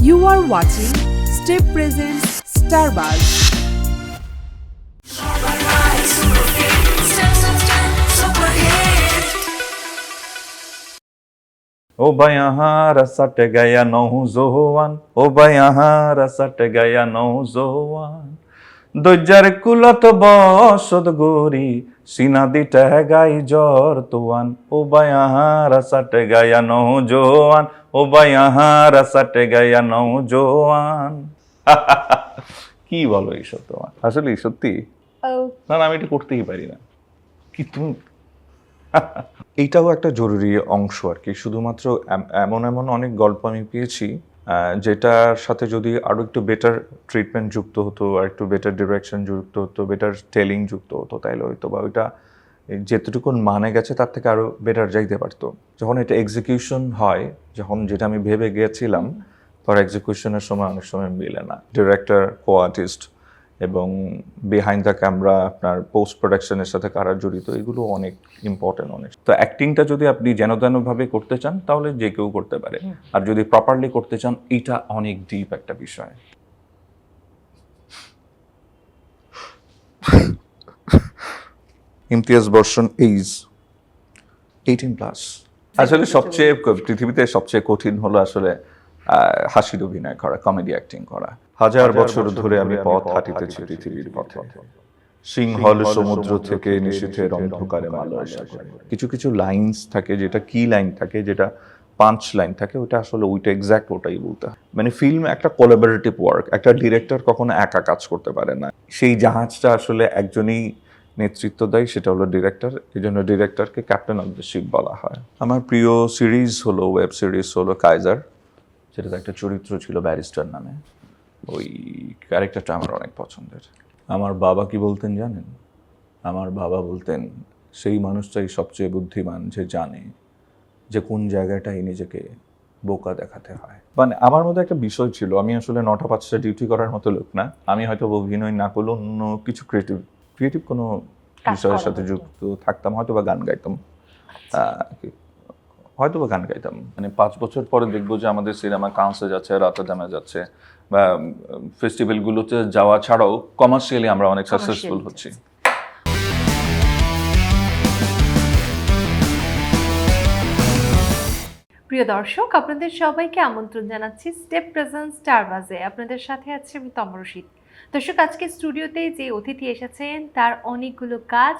You are watching Step Presents Starbuzz. ओ बयहारा सट गया नौजवान ओ बयहारा सट गया नौजवान দৈর্যার কুলত বসত গরি সিনা দিটা গাই জ্বর তোয়ান ও বায়াহারা সাটে গায়া নৌজোয়ান ও বায়াহারা সাটে গায়া নৌজোয়ান কি বলো এইসব তোমার আসলে সত্যি না না আমি এটা করতেই পারি না কি তুমি এইটাও একটা জরুরি অংশ আর কি শুধুমাত্র এমন এমন অনেক গল্প আমি পেয়েছি যেটার সাথে যদি আরো একটু বেটার ট্রিটমেন্ট যুক্ত হতো আর একটু বেটার ডিরেকশন যুক্ত হতো বেটার টেলিং যুক্ত হতো তাইলে হয়তো বা ওইটা যেতটুকুন মানে গেছে তার থেকে আরো বেটার যাইতে পারতো যখন এটা এক্সিকিউশন হয় যখন যেটা আমি ভেবে গিয়েছিলাম পর এক্সিকিউশনের সময় অনেক সময় মিলে না ডিরেক্টর কো আর্টিস্ট এবং বিহাইন্ড দ্য ক্যামেরা আপনার পোস্ট প্রোডাকশনের সাথে কারা জড়িত এগুলো অনেক ইম্পর্টেন্ট অনেক তো অ্যাক্টিংটা যদি আপনি যেনতেনভাবে করতে চান তাহলে যে কেউ করতে পারে আর যদি প্রপারলি করতে চান এটা অনেক ডিপ একটা বিষয় ইমতিয়াজ বর্ষণ এইজ 18+। আসলে সবচেয়ে পৃথিবীতে সবচেয়ে কঠিন হলো আসলে হাসির অভিনয় করা কমেডি অ্যাক্টিং করা হাজার বছর ধরে আমি পথ হাঁটিতেছি পৃথিবীর পথে সিংহল সমুদ্র থেকে নিশীথের অন্ধকারে মালয়েশিয়া কিছু কিছু লাইন্স থাকে যেটা কি লাইন থাকে যেটা পাঁচ লাইন থাকে ওটা আসলে ওইটা এক্স্যাক্ট ওটাই বলতে মানে ফিল্ম একটা কোলাবোরেটিভ ওয়ার্ক একটা ডিরেক্টর কখনো একা কাজ করতে পারে না সেই জাহাজটা আসলে একজনই নেতৃত্ব দেয় সেটা হলো ডিরেক্টর এই জন্য ডিরেক্টরকে ক্যাপ্টেন অফ দ্য শিপ বলা হয় আমার প্রিয় সিরিজ হলো ওয়েব সিরিজ হলো কাইজার যেটাতে একটা চরিত্র ছিল ব্যারিস্টার নামে ওই ক্যারেক্টারটা আমার অনেক পছন্দের আমার বাবা কি বলতেন জানেন আমার বাবা বলতেন সেই মানুষটাই সবচেয়ে বুদ্ধিমান যে জানে যে কোন জায়গাটাই নিজেকে বোকা দেখাতে হয় মানে আমার মধ্যে একটা বিষয় ছিল আমি আসলে 9টা 5টা ডিউটি করার মতো লোক না আমি হয়তো অভিনয় না করলেও অন্য কিছু ক্রিয়েটিভ কোনো বিষয়ের সাথে যুক্ত থাকতাম হয়তো বা গান গাইতাম মানে 5 বছর পরে দেখবো যে আমাদের সিনেমা কাউন্সে যাচ্ছে রটারডামে যাচ্ছে বা ফেস্টিভ্যালগুলোতে যাওয়া ছাড়াও কমার্শিয়ালি আমরা অনেক সাকসেসফুল হচ্ছি প্রিয় দর্শক আপনাদের সবাইকে আমন্ত্রণ জানাচ্ছি স্টেপ প্রেজেন্স স্টারবাজে আপনাদের সাথে আছে আমি তমরশীদ দর্শক আজকে স্টুডিওতে যে অতিথি এসেছেন তার অনেকগুলো কাজ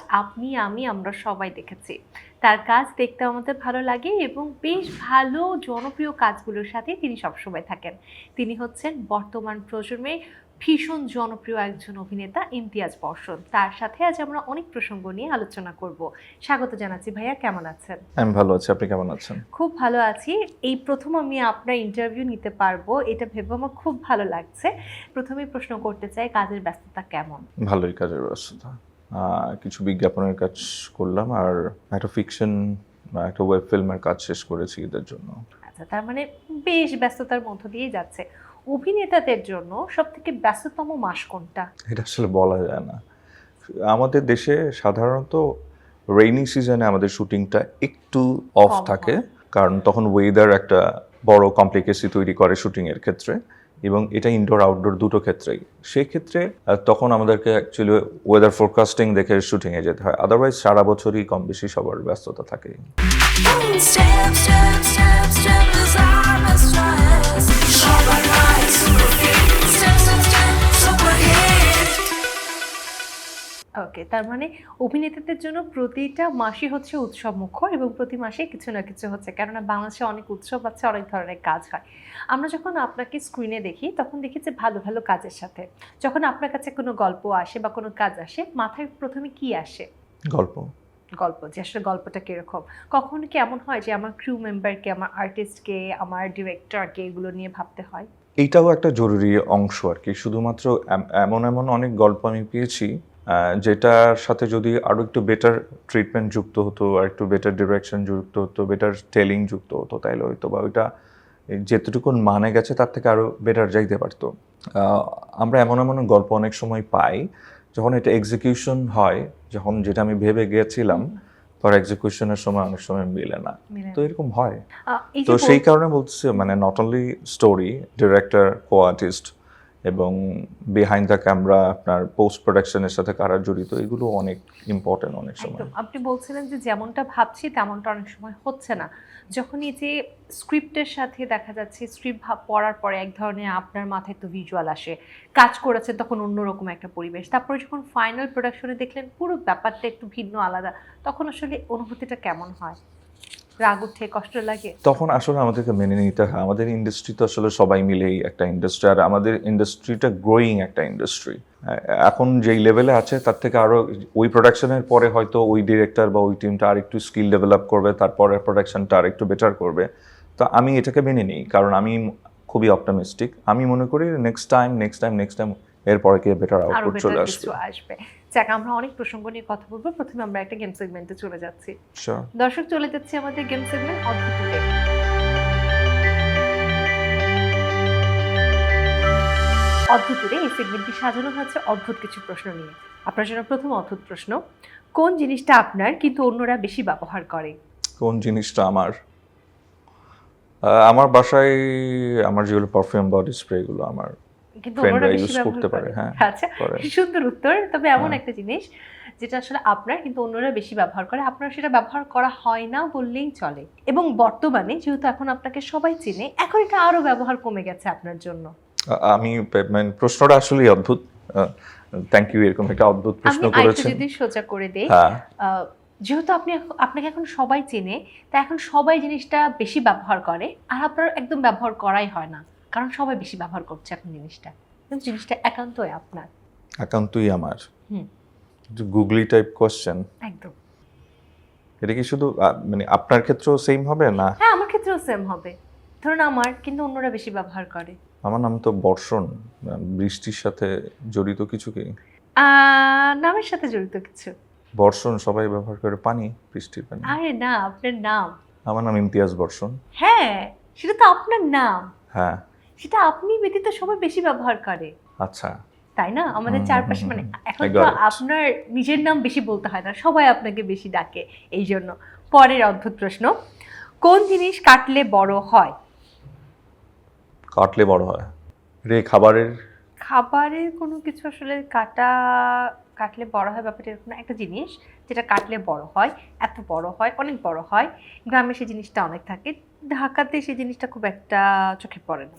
আমরা সবাই দেখেছি তার কাজ দেখতে আমাদের ভালো লাগে এবং বেশ ভালো জনপ্রিয় কাজগুলোর সাথে তিনি সবসময় থাকেন তিনি হচ্ছেন বর্তমান প্রজন্মে ভীষণ জনপ্রিয় একজন অভিনেতা ইমতিয়াজ বর্ষণ তার সাথে আজ আমরা অনেক প্রসঙ্গ নিয়ে আলোচনা করব স্বাগত জানাচ্ছি ভাইয়া কেমন আছেন আমি ভালো আছি আপনি কেমন আছেন খুব ভালো আছি এই প্রথম আমি আপনার ইন্টারভিউ নিতে পারবো এটা ভেবে আমার খুব ভালো লাগছে প্রথমেই প্রশ্ন করতে চাই কাজের ব্যস্ততা কেমন ভালোই কাজের ব্যস্ততা কিছু বিজ্ঞাপনের কাজ করলাম আর একটা ফিকশন বা একটা ওয়েব ফিল্মের কাজ শেষ করেছি এদের জন্য আচ্ছা তার মানে বেশ ব্যস্ততার মধ্য দিয়ে যাচ্ছে অভিনেতাদের জন্য সবথেকে ব্যস্ততম মাস কোনটা এটা আসলে বলা যায় না আমাদের দেশে সাধারণত রেইনি সিজনে আমাদের শুটিংটা একটু অফ থাকে কারণ তখন ওয়েদার একটা বড় কমপ্লিকেসি তৈরি করে শুটিংয়ের ক্ষেত্রে এবং এটা ইনডোর আউটডোর দুটো ক্ষেত্রেই সেই ক্ষেত্রে তখন আমাদেরকে অ্যাকচুয়ালি ওয়েদার ফোরকাস্টিং দেখে শুটিংয়ে যেতে হয় আদারওয়াইজ সারা বছরই কম বেশি সবার ব্যস্ততা থাকে ওকে তার মানে অভিনেতাদের জন্য প্রতিটা মাসই হচ্ছে উৎসব মুখর এবং প্রতি মাসে কিছু না কিছু হচ্ছে কেননা বাংলাদেশে অনেক উৎসব আছে অনেক ধরনের কাজ হয় আমরা যখন আপনাকে স্ক্রিনে দেখি তখন দেখি যে ভালো ভালো কাজের সাথে যখন আপনার কাছে কোনো গল্প আসে বা কোনো কাজ আসে মাথায় প্রথমে কি আসে গল্প যে আসলে গল্পটা কিরকম কখনো কি এমন হয় যে আমার ক্রু মেম্বারকে আমার আর্টিস্টকে আমার ডিরেক্টরকে এগুলো নিয়ে ভাবতে হয় এইটাও একটা জরুরি অংশ আর কি শুধুমাত্র এমন অনেক গল্প আমি পেয়েছি যেটার সাথে যদি আরো একটু বেটার ট্রিটমেন্ট যুক্ত হতো আর একটু বেটার ডিরেকশন যুক্ত হতো বেটার টেলিং যুক্ত হতো তাইলে হয়তো বা ওইটা যেতটুকুন মানে গেছে তার থেকে আরো বেটার যাইতে পারতো আমরা এমন গল্প অনেক সময় পাই যখন এটা এক্সিকিউশন হয় যখন যেটা আমি ভেবে গিয়েছিলাম পর এক্সিকিউশনের সময় অনেক সময় মিলে না, মিলে না। তো এরকম হয়। এই তো যে সেই কারণে বলতেছি মানে not only story, director, co artist এবং বিহাইন্ড দ্য ক্যামেরা আপনার পোস্ট প্রোডাকশনের সাথে কারা জড়িত, এগুলো অনেক ইম্পর্টেন্ট অনেক সময়। একদম আপনি বলছিলেন যে যেমনটা ভাবছি তেমনটা অনেক সময় হচ্ছে না। যখন এই যে স্ক্রিপ্টের সাথে দেখা যাচ্ছে স্ক্রিপ্ট পড়ার পরে এক ধরনের আপনার মাথায় তো ভিজুয়াল আসে, কাজ করেছেন তখন অন্যরকম একটা পরিবেশ, তারপরে যখন ফাইনাল প্রোডাকশনে দেখলেন পুরো ব্যাপারটা একটু ভিন্ন আলাদা, তখন আসলে অনুভূতিটা কেমন হয়? রাগ উঠে, কষ্ট লাগে? তখন আসলে আমাদেরকে মেনে নিতে হয়, আমাদের ইন্ডাস্ট্রি তো আসলে সবাই মিলেই একটা ইন্ডাস্ট্রি, আর আমাদের ইন্ডাস্ট্রিটা গ্রোয়িং একটা ইন্ডাস্ট্রি। এখন যেই লেভেলে আছে তার থেকে আরো ওই প্রোডাকশনের পরে হয়তো ওই ডিরেক্টর বা ওই টিমটা আর একটু স্কিল ডেভেলপ করবে, তারপরে প্রোডাকশনটা আর একটু বেটার করবে। তো আমি এটাকে মেনে নিই, কারণ আমি খুবই অপটিমিস্টিক। আমি মনে করি নেক্সট টাইম এরপরে কি বেটার আরো আউটপুট বেটার চলে কিছু আসবে। আসবে। যাক, আমরা অনেক প্রসঙ্গ নিয়ে কথা বলবো, প্রথমে আমরা একটা গেম সেগমেন্টে চলে যাচ্ছি। Sure. দর্শক, চলে যাচ্ছে আমাদের গেম সেগমেন্ট অদ্ভুত টুরে। অদ্ভুত টুরে এই সেগমেন্টটি সাজানো হয়েছে অদ্ভুত কিছু প্রশ্ন নিয়ে। আপনার জন্য প্রথম অদ্ভুত প্রশ্ন, কোন জিনিসটা আপনার কিন্তু অন্যরা বেশি ব্যবহার করে? কোন জিনিসটা আমার? আমার বাসায় আমার যেগুলো পারফিউম বডি স্প্রে গুলো আমার কিন্তু ফ্রেন্ডরা অন্যরা বেশি ইউজ করতে ব্যবহার পারে। করে। হ্যাঁ, আচ্ছা, করে। সুন্দর উত্তর। তবে এমন হ্যাঁ। একটা জিনিস যেটা আসলে আপনার কিন্তু অন্যরা বেশি ব্যবহার করে, আপনার সেটা ব্যবহার করা হয় না বললেই চলে। এবং বর্তমানে যেহেতু এখন আপনাকে সবাই চেনে, এখন এটা আরো ব্যবহার কমে গেছে আপনার জন্য। আমি মানে প্রশ্নটা আসলেই অদ্ভুত। থ্যাংক ইউ, এরকম একটা অদ্ভুত প্রশ্ন আমি আরেকটু করেছেন। যদি সোজা করে দেই, হ্যাঁ, যেহেতু আপনাকে এখন সবাই চেনে, তাই এখন সবাই জিনিসটা বেশি ব্যবহার করে, আর আপনার একদম ব্যবহার করাই হয় না, কারণ সবাই বেশি ব্যবহার করছে এখন জিনিসটা। কিন্তু জিনিসটা একান্তই আপনার। একান্তই আমার। হুম। গুগলি টাইপ কোশ্চেন। একদম। এটা কি শুধু মানে আপনার ক্ষেত্রেও সেম হবে না? হ্যাঁ, আমার ক্ষেত্রেও সেম হবে। ধরুন আমার কিন্তু অন্যরা বেশি ব্যবহার করে। আমার নাম তো বর্ষণ, বৃষ্টির সাথে জড়িত কিছু কি? নামের সাথে জড়িত কিছু। বর্ষণ সবাই ব্যবহার করে, পানি, বৃষ্টির পানি। আরে না, আপনার নাম। আমার নাম ইমতিয়াজ বর্ষণ। হ্যাঁ, সেটা তো আপনার নাম। হ্যাঁ, সেটা আপনি ব্যতীত সবাই বেশি ব্যবহার করে, আচ্ছা। তাই না? আমাদের চারপাশে মানে এখন I তো got it. আপনার নিজের নাম বেশি বলতে হয় না, সবাই আপনাকে বেশি ডাকে এই জন্য। পরের অদ্ভুত প্রশ্ন, কোন জিনিস কাটলে বড় হয়? কাটলে বড় হয় খাবারের? খাবারের কোনো কিছু আসলে কাটলে বড় হয় ব্যাপারটা এরকম না। একটা জিনিস যেটা কাটলে বড় হয়, এত বড় হয়, অনেক বড় হয়। গ্রামে সেই জিনিসটা অনেক থাকে, ঢাকাতে সেই জিনিসটা খুব একটা চোখে পড়ে না।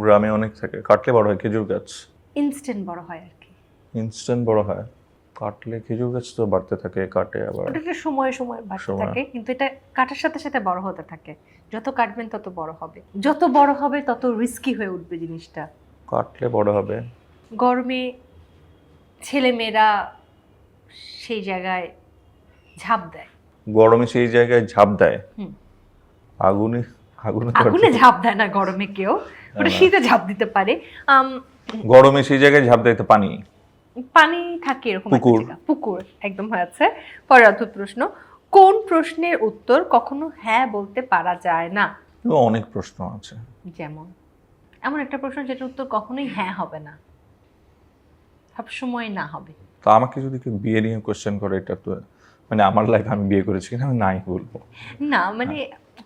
গ্রামে অনেক থাকে, কাটলে বড় হয় খেজুর গাছ। ইনস্ট্যান্ট বড় হয় আর কি। ইনস্ট্যান্ট বড় হয়, কাটলে খেজুর গাছ তো বাড়তে থাকে, কাটে আবার। ওটা একটা সময়ে সময়ে বাড়তে সময়। থাকে, কিন্তু এটা কাটার সাথে সাথে বড় হতে থাকে। যত কাটবেন তত বড় হবে, যত বড় হবে তত রিস্কি হয়ে উঠবে জিনিসটা। কাটলে বড় হবে। গরমে ছেলেমেয়েরা সেই জায়গায় ঝাঁপ দেয়। গরমে সেই জায়গায় ঝাঁপ দেয়। হুম। আগুনে আগুনে তো আর আগুনে কি- ঝাঁপ দেয় না গরমে কেউ, ওটা না। শীতে ঝাঁপ দিতে পারে। গরমে সেই জায়গায় ঝাঁপ দেয় তো পানি। পানি থাকে এরকম একটা পুকুর। জায়গা। পুকুর, একদম হয়েছে। পরের অদ্ভুত প্রশ্ন, কোন প্রশ্নের উত্তর কখনো হ্যাঁ বলতে পারা যায় না? অনেক প্রশ্ন আছে। যেমন এমন একটা প্রশ্ন যেটার উত্তর কখনোই হ্যাঁ হবে না, সবসময় না হবে। তো আমাকে যদি কেউ বিয়ে নিয়ে কোশ্চেন করে, এটা তো মানে আমার লাইফে আমি বিয়ে করেছি কিনা আমি নাই বলবো। না মানে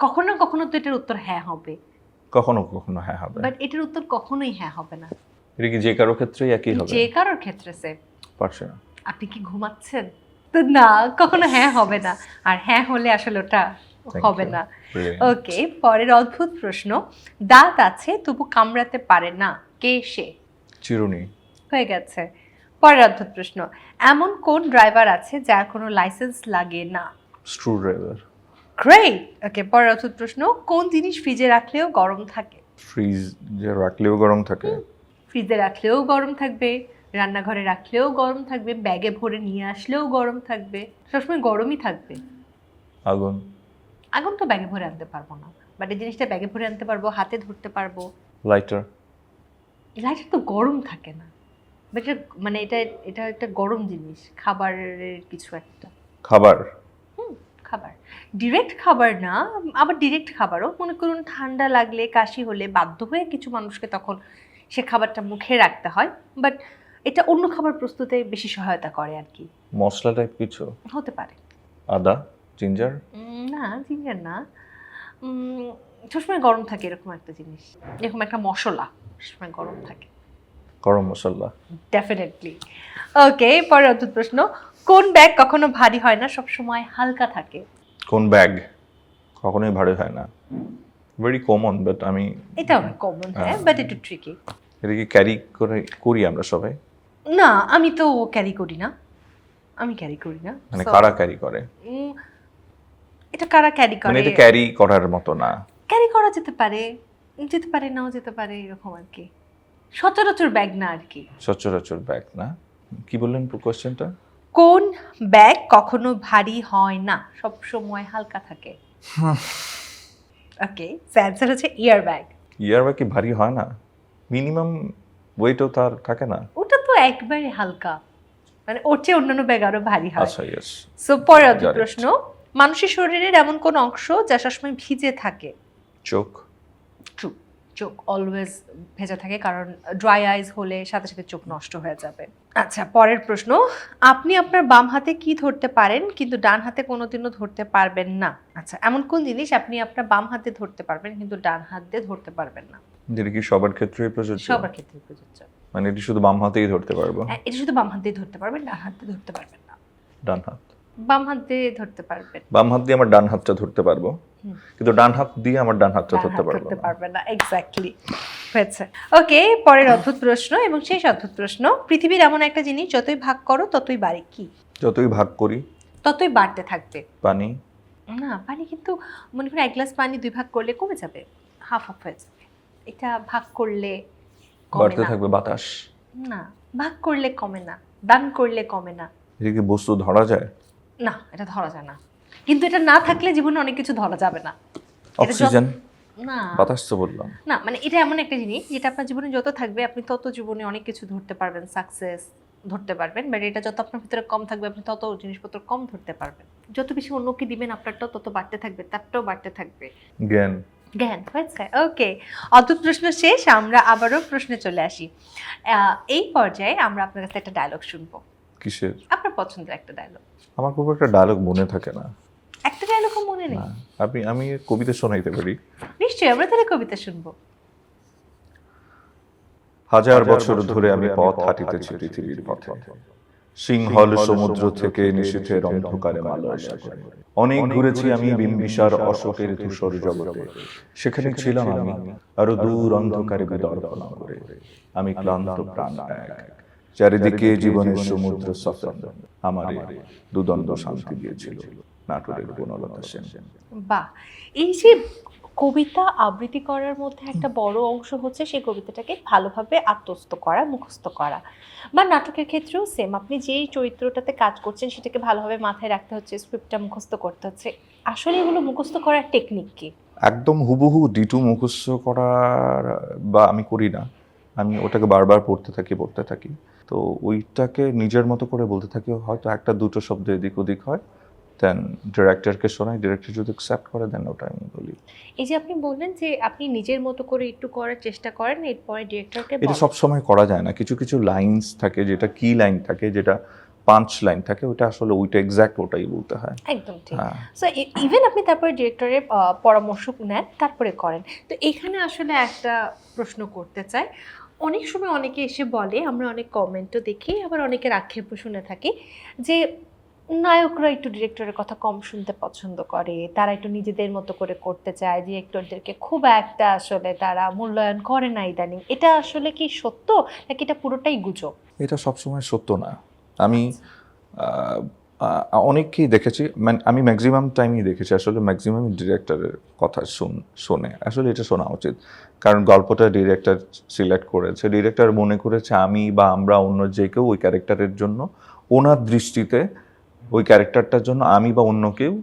কখনো না কখনো তো এটার উত্তর হ্যাঁ হবে, কখনো কখনো হ্যাঁ হবে। বাট এটার উত্তর কখনোই হ্যাঁ হবে না। এটা কি যে কারো ক্ষেত্রেই একই হবে? যে কারোর ক্ষেত্রে সে। পারছে না। আপনি কি ঘুমাচ্ছেন? তো না, কখনো হ্যাঁ হবে না। আর হ্যাঁ হলে আসলে ওটা Thank হবে you. না। Brilliant. ওকে, পরের অদ্ভুত প্রশ্ন, দাঁত আছে তবু কামড়াতে পারে না, কে সে? চিরুনি। হয়ে গেছে। পরের অদ্ভুত প্রশ্ন, এমন কোন ড্রাইভার আছে যার কোনো লাইসেন্স লাগে না? Screw driver. গ্রেট। ওকে, পরের অদ্ভুত প্রশ্ন, কোন জিনিস ফ্রিজে রাখলেও গরম থাকে? ফ্রিজ যে রাখলেও গরম থাকে। ফ্রিজে রাখলেও গরম থাকবে, রান্নাঘরে রাখলেও গরম থাকবে, ব্যাগে ভরে নিয়ে আসলেও গরম থাকবে, সবসময় গরমই থাকবে। আগুন। আগুন তো ব্যাগে ভরে আনতে পারবো না, বাট এই জিনিসটা ব্যাগে ভরে আনতে পারবো, হাতে ধরতে পারবো। লাইটার। লাইটার তো গরম থাকে না, বাট মানে এটা এটা একটা গরম জিনিস, খাবারের কিছু একটা। খাবার। খাবার, ডিরেক্ট খাবার না, আবার ডিরেক্ট খাবারও। মনে করুন ঠান্ডা লাগলে, কাশি হলে বাধ্য হয়ে কিছু মানুষকে তখন সে খাবারটা মুখে রাখতে হয়, বাট এটা অন্য খাবার প্রস্তুতে বেশি সহায়তা করে আর কি। মশলা টাইপ কিছু। হতে পারে। আদা। জিঞ্জার? না, জিঞ্জার না। সবসময় গরম থাকে এরকম একটা জিনিস, এরকম একটা মশলা সবসময় গরম থাকে। গরম মশলা। ডেফিনেটলি। ওকে, পরের অদ্ভুত প্রশ্ন, কোন ব্যাগ কখনো ভারী হয় না, সবসময় হালকা থাকে? কোন ব্যাগ কখনোই ভারী হয় না? ভেরি কমন, বাট আমি এটা অনেক কমন, হ্যাঁ, বাট একটু ট্রিকি। এটা কি ক্যারি করি আমরা সবাই? না, আমি তো ক্যারি করি না, আমি ক্যারি করি না। মানে কারা ক্যারি করে? এটা কারা ক্যারি মানে করে? এটা ক্যারি করার মতো না। ক্যারি করা যেতে পারে, নাও যেতে পারে, এরকম আর কি। সচরাচর ব্যাগ না আর কি। সচরাচর ব্যাগ না। কি বললেন কোশ্চেনটা? কোন ব্যাগ কখনো ভারী হয় না, সব সময় হালকা থাকে? ওকে, অ্যানসার হচ্ছে ইয়ার ব্যাগ। ইয়ার ব্যাগ কি ভারী হয় না? মিনিমাম ওয়েটও তার থাকে না? ওটা তো একবারে হালকা, মানে ওর চেয়ে অন্যান্য ব্যাগ আরো ভারী হয়। আচ্ছা, ইয়েস। সো পরের অদ্ভুত প্রশ্ন, মানুষের শরীরের এমন কোন অংশ যা সবসময় ভিজে থাকে? চোখ। ট্রু, চোখ অলওয়েজ ভেজা থাকে, কারণ ড্রাই আইজ হলে সাথে সাথে চোখ নষ্ট হয়ে যাবে। আচ্ছা, পরের প্রশ্ন, আপনি আপনার বাম হাতে কি ধরতে পারেন কিন্তু ডান হাতে কোনোদিনও ধরতে পারবেন না? আচ্ছা, এমন কোন জিনিস আপনি আপনার বাম হাতে ধরতে পারবেন কিন্তু ডান হাত দিয়ে ধরতে পারবেন না? যেটা কি সবার ক্ষেত্রেই প্রযোজ্য? সবার ক্ষেত্রে প্রযোজ্য। মানে এটি শুধু বাম হাতেই ধরতে পারবো? এটা শুধু বাম হাত দিয়ে ধরতে পারবেন, ডান হাত দিয়ে ধরতে পারবেন না। ডান হাত। বাম হাত দিয়ে ধরতে পারবেন। বাম হাত দিয়ে আমার ডান হাতটা ধরতে পারবো, কিন্তু ডান হাত দিয়ে আমার ডান হাতটা ধরতে পারবো না। পারবেন না, এক্স্যাক্টলি হয়েছে। ওকে, পরের অদ্ভুত প্রশ্ন এবং শেষ অদ্ভুত প্রশ্ন, পৃথিবীর এমন একটা জিনিস যতই ভাগ করো ততই বাড়ে, কি? যতই ভাগ করি ততই বাড়তে থাকবে। পানি। না, পানি কিন্তু মনে করেন এক গ্লাস পানি দুই ভাগ করলে কমে যাবে, হাফ হাফ হয়ে যাবে। এটা ভাগ করলে কমে বাড়তে না। থাকবে বাতাস। না, ভাগ করলে কমে না, দান করলে কমে না। এটা কি বস্তু ধরা যায়? না, এটা ধরা যায় না, কিন্তু এটা না থাকলে জীবনে অনেক কিছু ধরা যাবে না। অক্সিজেন? না, বাতাস তো বললাম না, মানে এটা এমন একটা জিনিস যেটা আপনার জীবনে যত থাকবে আপনি তত জীবনে অনেক কিছু ধরতে পারবেন, সাকসেস ধরতে পারবেন, বাট এটা যত আপনার ভিতরে কম থাকবে আপনি তত জিনিসপত্র কম ধরতে পারবেন। যত বেশি অন্যকে দিবেন আপনারটাও তত বাড়তে থাকবে, তারটাও বাড়তে থাকবে। জ্ঞান। জ্ঞান হয়েছে। ওকে, অদ্ভুত প্রশ্ন শেষ, আমরা আবারও প্রশ্নে চলে আসি। এই পর্যায়ে আমরা আপনার কাছে একটা ডায়লগ শুনবো। কিসের? আপনার পছন্দের একটা ডায়লগ। আমার খুব একটা ডায়লগ মনে থাকে না। একটা ডায়লগও মনে নেই? আমি কবিতা শোনাইতে পারি। নিশ্চয়ই, আমরা তাহলে কবিতা শুনবো। হাজার বছর ধরে আমি পথ হাঁটিতেছি পৃথিবীর পথে, সিংহল সমুদ্র থেকে নিশীথের অন্ধকারে মালয় সাগরে। অনেক ঘুরেছি আমি বিম্বিসার অশোকের ধূসর জগতে, সেখানে ছিলাম আমি আরো দূর অন্ধকারে বিদর্ভ করে। আমি ক্লান্ত প্রাণ এক, চারিদিকে জীবনের সমুদ্র সফর আমার দুদণ্ড শান্তি দিয়েছিল নাটোরের বনলতা সেন। বাহ, এই যে কবিতা আবৃত্তি করার মধ্যে একটা বড় অংশ হচ্ছে সেই কবিতাটাকে ভালোভাবে আত্মস্থ করা, মুখস্থ করা, বা নাটকের ক্ষেত্রেও সেম, আপনি যেই চরিত্রটাতে কাজ করছেন সেটাকে ভালোভাবে মাথায় রাখতে হচ্ছে, স্ক্রিপ্টটা মুখস্থ করতে হচ্ছে। আসলে এগুলো মুখস্থ করার টেকনিক কি? একদম হুবহু ডিটু মুখস্থ করার বা আমি করি না, আমি ওটাকে বারবার পড়তে থাকি, তো ওইটাকে নিজের মতো করে বলতে থাকি। হয়তো একটা দুটো শব্দ এদিক ওদিক হয়, দেন ডিরেক্টরকে শোনাই, ডিরেক্টর যদি অ্যাকসেপ্ট করে দেন ওটা আমি বলি। এই যে আপনি বললেন যে আপনি নিজের মতো করে একটু করার চেষ্টা করেন, এরপরে ডিরেক্টরকে এটা সব সময় করা যায় না, কিছু কিছু লাইনস থাকে, যেটা কি লাইন থাকে, যেটা পাঁচ লাইন থাকে, ওটা আসলে ওইটা এক্স্যাক্ট ওটাই বলতে হয়। একদম ঠিক। সো ইভেন আপনি তারপরে ডিরেক্টরের পরামর্শ নেন, তারপরে করেন। তো এখানে আসলে একটা প্রশ্ন করতে চাই, অনেক সময় অনেকে এসে বলে, আমরা অনেক কমেন্টও দেখি, আবার অনেকের আক্ষেপও শুনে থাকি যে নায়করা একটু ডিরেক্টরের কথা কম শুনতে পছন্দ করে, তারা একটু নিজেদের মতো করে করতে চায়, ডিরেক্টরদেরকে খুব একটা আসলে তারা মূল্যায়ন করে না ইদানিং। এটা আসলে কি সত্য নাকি এটা পুরোটাই গুজব? এটা সবসময় সত্য না। আমি অনেককেই দেখেছি, মানে আমি ম্যাক্সিমাম টাইমই দেখেছি আসলে ম্যাক্সিমাম ডিরেক্টরের কথা শোনে। আসলে এটা শোনা উচিত, কারণ গল্পটা ডিরেক্টর সিলেক্ট করেছে, ডিরেক্টর মনে করেছে আমি বা আমরা অন্য যে কেউ ওই ক্যারেক্টারের জন্য, ওনার দৃষ্টিতে ওই ক্যারেক্টারটার জন্য আমি বা অন্য কেউ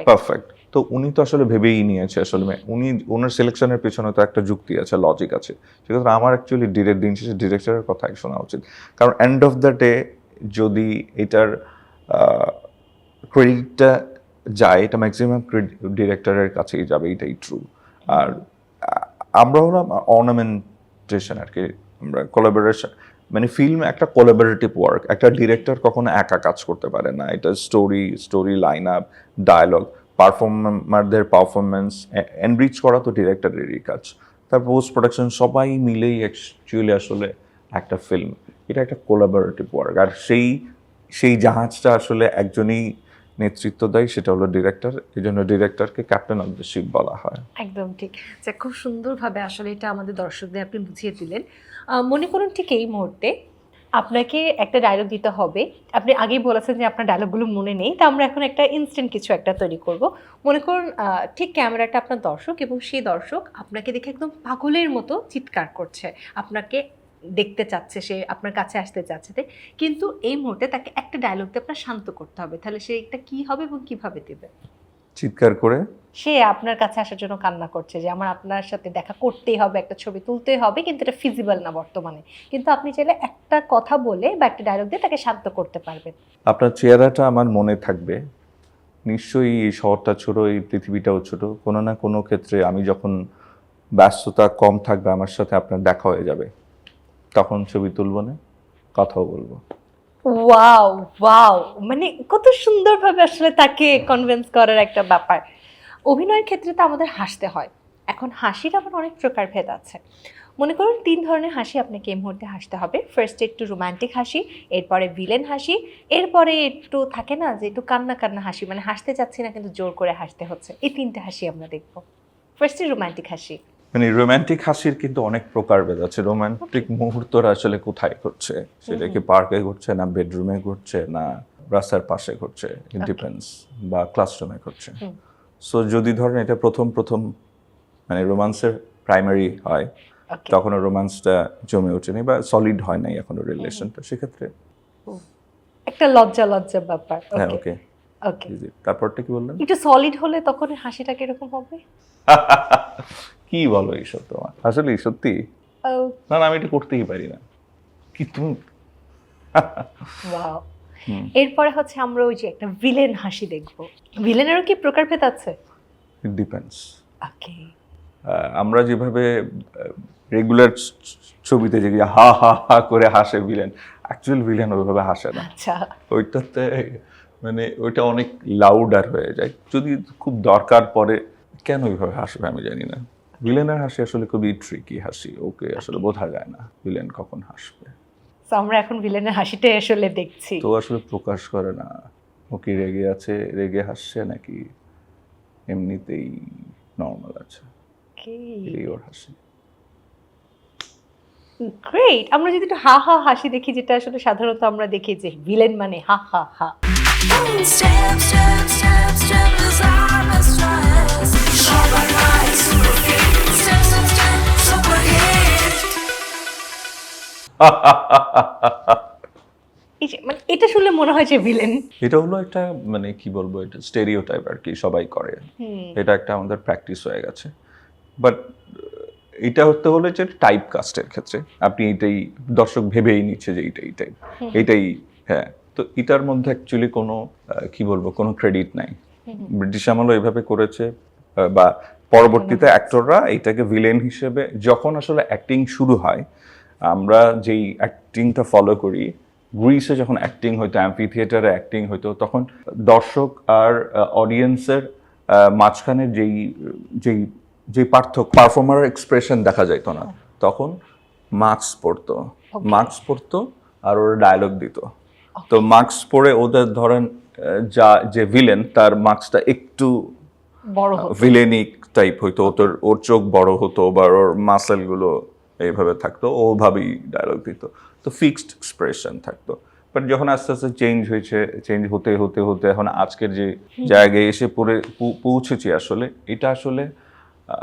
পারফেক্ট। তো উনি তো আসলে ভেবেই নিয়েছে, আসলে উনি ওনার সিলেকশনের পেছনে তো একটা যুক্তি আছে, লজিক আছে। সেক্ষেত্রে আমার অ্যাকচুয়ালি দিন শেষে ডিরেক্টরের কথাই শোনা উচিত, কারণ এন্ড অফ দ্য ডে যদি এটার ক্রেডিটটা যায়, এটা ম্যাক্সিমাম ডিরেক্টরের কাছেই যাবে, এটাই ট্রু। আর আমরা হলাম অর্নামেন্টেশন আর কি, আমরা কোলাবোরেশন, মানে ফিল্ম একটা কোলাবোরেটিভ ওয়ার্ক, একটা ডিরেক্টর কখনো একা কাজ করতে পারে না। এটা স্টোরি লাইন আপ, ডায়ালগ, পারফর্মারদের পারফরমেন্স এনরিচ করা তো ডিরেক্টরেরই কাজ। তার পোস্ট প্রোডাকশন সবাই মিলেই অ্যাকচুয়ালি আসলে একটা ফিল্ম, এটা একটা কোলাবোরেটিভ ওয়ার্ক। আর সেই জাহাজটা আসলে একজনই নেতৃত্ব দেয়, সেটা হলো ডিরেক্টর। এই জন্য ডিরেক্টরকে ক্যাপ্টেন অফ দ্য শিপ বলা হয়। একদম ঠিক। যে খুব সুন্দরভাবে আসলে এটা আমাদের দর্শকদের আপনি বুঝিয়ে দিলেন। মনে করুন ঠিক এই মুহূর্তে আপনাকে একটা ডায়লগ দিতে হবে। আপনি আগেই বলেছেন যে আপনার ডায়লগগুলো মনে নেই, তো আমরা এখন একটা ইনস্ট্যান্ট কিছু একটা তৈরি করব। মনে করুন ঠিক ক্যামেরাটা আপনার দর্শক, এবং সেই দর্শক আপনাকে দেখে একদম পাগলের মতো চিৎকার করছে, আপনাকে দেখতে চাচ্ছে, সে আপনার কাছে আসতে চাচ্ছে, কিন্তু এই মুহূর্তে তাকে একটা ডায়লগ দিয়ে আপনার শান্ত করতে হবে। তাহলে সেইটা কি হবে এবং কিভাবে দেবে? চিৎকার করে সে আপনার কাছে আসার জন্য কান্না করছে যে আমার আপনার সাথে দেখা করতেই হবে, একটা ছবি তুলতেই হবে, কিন্তু এটা ফিজিবল না বর্তমানে, কিন্তু আপনি চাইলে একটা কথা বলে বা একটা ডায়লগ দিয়ে তাকে শান্ত করতে পারবেন। আপনার চেহারাটা আমার মনে থাকবে। নিশ্চয়ই এই শহরটা ছোট, এই পৃথিবীটাও ছোট। কোনো না কোনো ক্ষেত্রে আমি যখন ব্যস্ততা কম থাকবে আমার সাথে আপনার দেখা হয়ে যাবে, তখন ছবি তুলব না, কথাও বলবো। ওয়াও ওয়াও, মানে কত সুন্দরভাবে আসলে তাকে কনভিন্স করার একটা ব্যাপার। অভিনয়ের ক্ষেত্রে তো আমাদের হাসতে হয়। এখন হাসির আবার অনেক প্রকারভেদ আছে। মনে করুন 3 ধরনের হাসি আপনাকে এই মুহূর্তে হাসতে হবে। ফার্স্টে একটু রোমান্টিক হাসি, এরপরে ভিলেন হাসি, এরপরে একটু থাকে না যে একটু কান্না কান্না হাসি, মানে হাসতে চাচ্ছি না কিন্তু জোর করে হাসতে হচ্ছে। এই 3টে হাসি আমরা দেখব। ফার্স্টে রোমান্টিক হাসি। মানে রোমান্টিক হাসির কিন্তু অনেক প্রকারভেদ আছে। রোমান্টিক মুহূর্তটা আসলে কোথায় ঘটছে, সেটা কি পার্কে ঘটছে, না বেডরুমে ঘটছে, না রাস্তার পাশে ঘটছে, ইট ডিপেন্ডস, বা ক্লাসরুমে ঘটছে। সো যদি ধরেন এটা প্রথম মানে রোমান্সের প্রাইমারি হয়, তখনও রোমান্সটা জমে ওঠেনি বা সলিড হয় নাই এখনো রিলেশনটা, সেক্ষেত্রে একটা লজ্জা লজ্জা ব্যাপার। হ্যাঁ ওকে ওকে, তারপরটা কি বললেন? একটু সলিড হলে তখন হাসিটা কিরকম হবে? কি বলো এইসব তোমার, আসলে সত্যি না, আমি এটা করতেই পারি না। কি তুমি ওয়াও। এরপরে হচ্ছে আমরা ওই যে একটা ভিলেন হাসি দেখব। ভিলেনেরও কি প্রকারভেদ আছে? It depends. ওকে। আমরা যেভাবে রেগুলার ছবিতে যে হা হা হা করে হাসে ভিলেন, অ্যাকচুয়াল ভিলেন ওইভাবে হাসে না। আচ্ছা, ওইটাতে মানে ওইটা অনেক লাউডার হয়ে যায়। যদি খুব দরকার পড়ে, কেন ওইভাবে হাসবে আমি জানি না। ভিলেনের হাসি আসলে খুবই ট্রিকি হাসি, ওকে আসলে বোঝা যায় না ভিলেন কখন হাসবে। তো আমরা এখন ভিলেনের হাসিটাই আসলে দেখছি। তো আসলে প্রকাশ করে না ও কি রেগে আছে, রেগে হাসছে, নাকি এমনিতেই নর্মাল আছে, এই ওর হাসি। গ্রেট। আমরা যদি একটু হা হা হাসি দেখি, যেটা আসলে সাধারণত আমরা দেখি যে ভিলেন মানে হা হা হা। Step, step, step, step is out of stress. Shabba rise, super fit. Step, step, step, super hit. এই যে মানে এটা শুনলে মনে হয় যে ভিলেন। এটা হলো একটা মানে কি বলবো, এটা স্টেরিওটাইপ আর কি, সবাই করে। এটা একটা আমাদের প্র্যাকটিস হয়ে গেছে। বাট এটা হতে হলে যে টাইপ কাস্টের ক্ষেত্রে আপনি এটাই দর্শক ভেবেই নিচ্ছে যে এইটাই হ্যাঁ। তো এটার মধ্যে অ্যাকচুয়ালি কোনো কি বলবো, কোনো ক্রেডিট নাই। ব্রিটিশ আমলও এভাবে করেছে, বা পরবর্তীতে অ্যাক্টররা এটাকে ভিলেন হিসেবে যখন আসলে অ্যাক্টিং শুরু হয়, আমরা যেই অ্যাক্টিংটা ফলো করি, গ্রিসে যখন অ্যাক্টিং হইতো, অ্যাম্পি থিয়েটারে অ্যাক্টিং হইতো, তখন দর্শক আর অডিয়েন্সের মাঝখানে যেই পার্থক্য, পারফর্মার এক্সপ্রেশন দেখা যাইতো না, তখন মাস্ক পরতো আর ওরা ডায়লগ দিত। তো মাস্ক পরে ওদের ধরেন যে ভিলেন, তার মাস্কটা একটু বড় হতো, ভিলেনিক টাইপ হইতো, ওর চোখ বড় হতো বা ওর মাসেলগুলো এইভাবে থাকতো, ওভাবেই ডায়লগ দিত। তো ফিক্সড এক্সপ্রেশন থাকতো। বাট যখন আস্তে আস্তে চেঞ্জ হতে এখন আজকের যে জায়গায় এসে পৌঁছেছি, আসলে এটা আসলে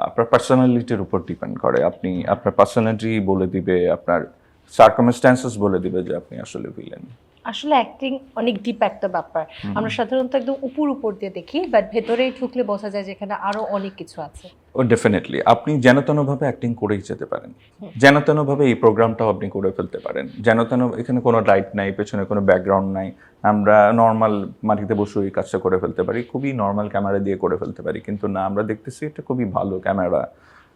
আপনার পার্সোনালিটির উপর ডিপেন্ড করে। আপনি আপনার পার্সোনালিটি বলে দিবে, আপনার সার্কামস্ট্যান্সেস বলে দিবে যে আপনি আসলে ভিলেন। আসলে অ্যাক্টিং অনেক ডিপ একটা ব্যাপার। আমরা সাধারণত একদম উপর দিয়ে দেখি, বাট ভেতরে ঢুকলে বোঝা যায় যেখানে আরো অনেক কিছু আছে। ও ডেফিনেটলি আপনি যেন তেনভাবে অ্যাক্টিং করেই যেতে পারেন, যেন তেনভাবে এই প্রোগ্রামটাও আপনি করে ফেলতে পারেন, যেন তেন। এখানে কোনো লাইট নাই, পেছনে কোনো ব্যাকগ্রাউন্ড নাই, আমরা নর্মাল মাটিতে বসে এই কাজটা করে ফেলতে পারি, খুবই নর্মাল ক্যামেরা দিয়ে করে ফেলতে পারি। কিন্তু না, আমরা দেখতেছি এটা খুবই ভালো ক্যামেরা,